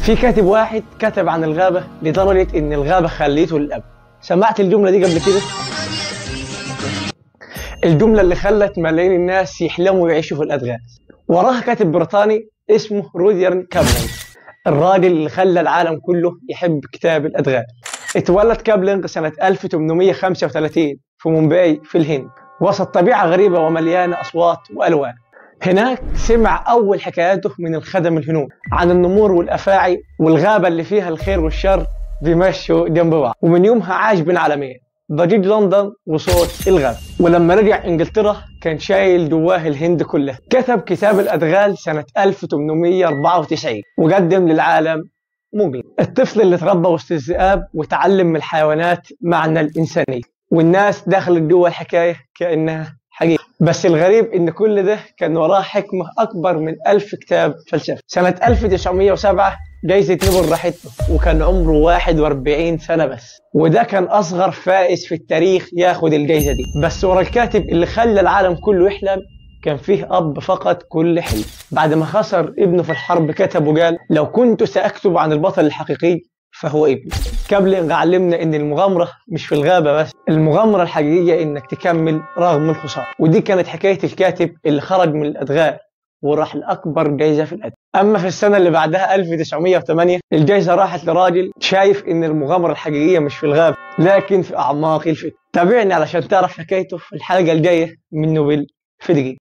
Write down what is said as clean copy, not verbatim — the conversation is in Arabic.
في كاتب واحد كتب عن الغابة لدرجة إن الغابة خليته للأب. سمعت الجملة دي قبل كده؟ الجملة اللي خلت ملايين الناس يحلموا يعيشوا في الأدغال. وراها كاتب بريطاني اسمه روديارد كابلنج، الراجل اللي خلى العالم كله يحب كتاب الأدغال. اتولد كابلنج سنة 1835 في مومباي في الهند، وسط طبيعة غريبة ومليانة أصوات وألوان. هناك سمع أول حكاياته من الخدم الهنود عن النمور والأفاعي والغابة اللي فيها الخير والشر بيمشوا جنب بعض. ومن يومها عاش بين عالمين، ضجيج لندن وصوت الغابة. ولما رجع إنجلترا كان شايل جواه الهند كلها. كتب كتاب الأدغال سنة 1894 وقدم للعالم موجي، الطفل اللي تربى وسط الذئاب وتعلم من الحيوانات معنى الإنسانية، والناس دخلت جوا الحكاية كأنها حقيقة. بس الغريب إن كل ده كان وراه حكمة أكبر من 1000 كتاب فلسفة. سنة 1907 جايزة نوبل راحته وكان عمره 41 سنة بس، وده كان أصغر فائز في التاريخ ياخد الجايزة دي. بس ورا الكاتب اللي خلى العالم كله يحلم كان فيه أب فقد كل حلم. بعد ما خسر ابنه في الحرب كتب وقال: لو كنت سأكتب عن البطل الحقيقي فهو ابني. كابلنج علمنا إن المغامرة مش في الغابة بس، المغامرة الحقيقية إنك تكمل رغم الخسارة. ودي كانت حكاية الكاتب اللي خرج من الأدغال وراح لأكبر جايزة في الأدب. أما في السنة اللي بعدها 1908 الجايزة راحت لراجل شايف إن المغامرة الحقيقية مش في الغابة لكن في أعماق الفكر. تابعني علشان تعرف حكايته في الحلقة الجاية من نوبل في دقيقة.